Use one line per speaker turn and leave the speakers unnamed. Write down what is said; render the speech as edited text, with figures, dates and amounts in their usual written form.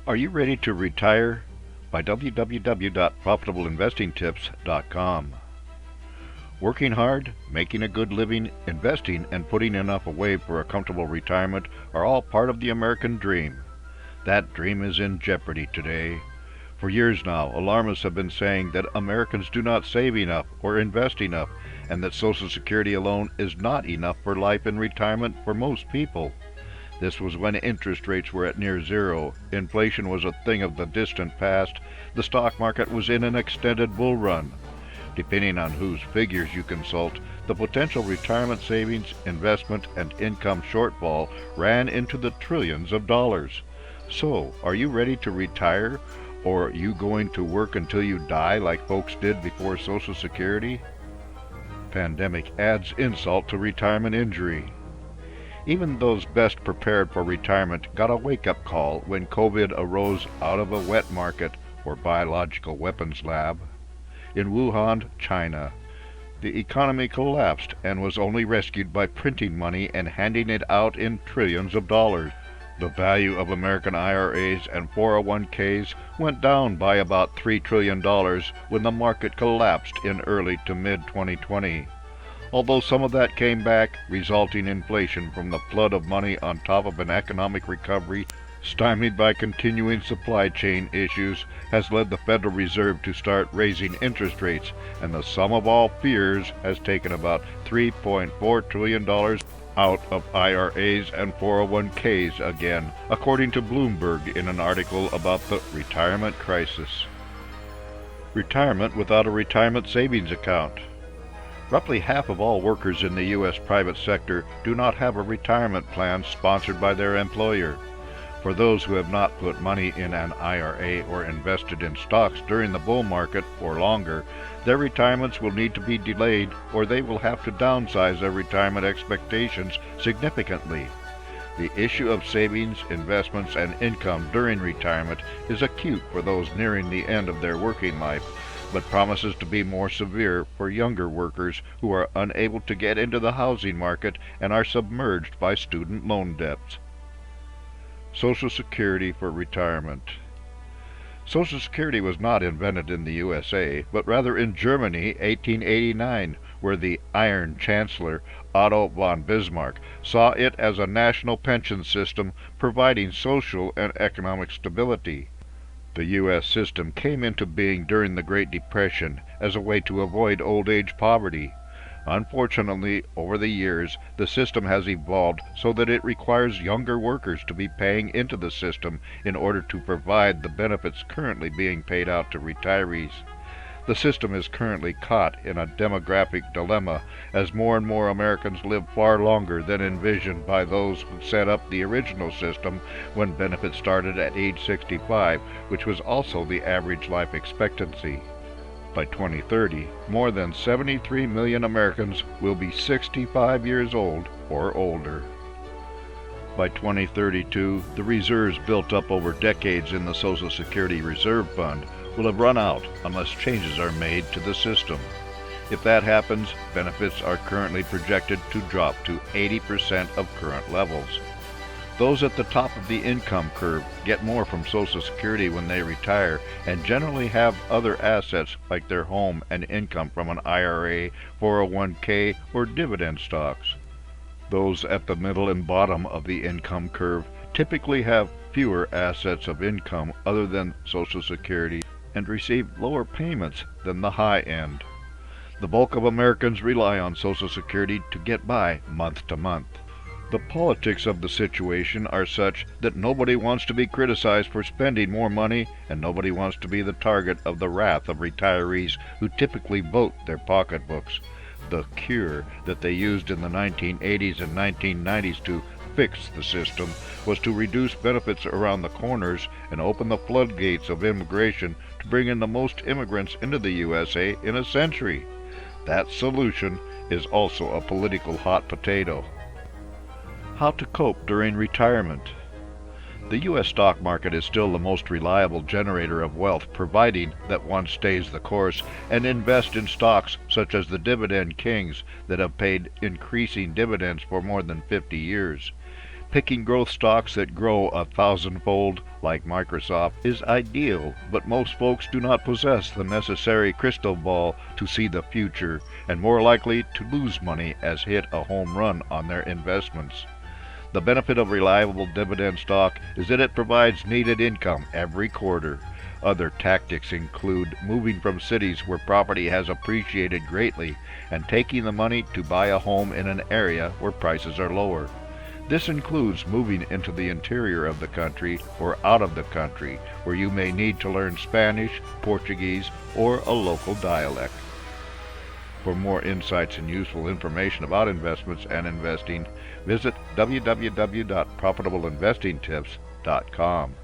Are you ready to retire? By www.profitableinvestingtips.com. Working hard, making a good living, investing, and putting enough away for a comfortable retirement are all part of the American dream. That dream is in jeopardy today. For years now, alarmists have been saying that Americans do not save enough or invest enough, and that Social Security alone is not enough for life and retirement for most people. This was when interest rates were at near zero, inflation was a thing of the distant past, the stock market was in an extended bull run. Depending on whose figures you consult, the potential retirement savings, investment, and income shortfall ran into the trillions of dollars. So, are you ready to retire, or are you going to work until you die like folks did before Social Security? Pandemic adds insult to retirement injury. Even those best prepared for retirement got a wake-up call when COVID arose out of a wet market or biological weapons lab. In Wuhan, China, the economy collapsed and was only rescued by printing money and handing it out in trillions of dollars. The value of American IRAs and 401ks went down by about $3 trillion when the market collapsed in early to mid-2020. Although some of that came back, resulting inflation from the flood of money on top of an economic recovery stymied by continuing supply chain issues has led the Federal Reserve to start raising interest rates, and the sum of all fears has taken about $3.4 trillion out of IRAs and 401ks again, according to Bloomberg in an article about the retirement crisis. Retirement without a retirement savings account. Roughly half of all workers in the U.S. private sector do not have a retirement plan sponsored by their employer. For those who have not put money in an IRA or invested in stocks during the bull market or longer, their retirements will need to be delayed, or they will have to downsize their retirement expectations significantly. The issue of savings, investments, and income during retirement is acute for those nearing the end of their working life, but promises to be more severe for younger workers who are unable to get into the housing market and are submerged by student loan debts. Social Security for retirement. Social Security was not invented in the USA, but rather in Germany, 1889, where the Iron Chancellor Otto von Bismarck saw it as a national pension system providing social and economic stability. The U.S. system came into being during the Great Depression as a way to avoid old age poverty. Unfortunately, over the years, the system has evolved so that it requires younger workers to be paying into the system in order to provide the benefits currently being paid out to retirees. The system is currently caught in a demographic dilemma as more and more Americans live far longer than envisioned by those who set up the original system when benefits started at age 65, which was also the average life expectancy. By 2030, more than 73 million Americans will be 65 years old or older. By 2032, the reserves built up over decades in the Social Security Reserve Fund will have run out unless changes are made to the system. If that happens, benefits are currently projected to drop to 80% of current levels. Those at the top of the income curve get more from Social Security when they retire and generally have other assets like their home and income from an IRA, 401k, or dividend stocks. Those at the middle and bottom of the income curve typically have fewer assets of income other than Social Security and receive lower payments than the high end. The bulk of Americans rely on Social Security to get by month to month. The politics of the situation are such that nobody wants to be criticized for spending more money, and nobody wants to be the target of the wrath of retirees who typically vote their pocketbooks. The cure that they used in the 1980s and 1990s to fix the system was to reduce benefits around the corners and open the floodgates of immigration to bring in the most immigrants into the USA in a century. That solution is also a political hot potato. How to cope during retirement. The U.S. stock market is still the most reliable generator of wealth, providing that one stays the course and invests in stocks such as the dividend kings that have paid increasing dividends for more than 50 years. Picking growth stocks that grow 1,000-fold, like Microsoft, is ideal, but most folks do not possess the necessary crystal ball to see the future, and more likely to lose money as hit a home run on their investments. The benefit of reliable dividend stock is that it provides needed income every quarter. Other tactics include moving from cities where property has appreciated greatly and taking the money to buy a home in an area where prices are lower. This includes moving into the interior of the country or out of the country, where you may need to learn Spanish, Portuguese, or a local dialect. For more insights and useful information about investments and investing, visit www.profitableinvestingtips.com.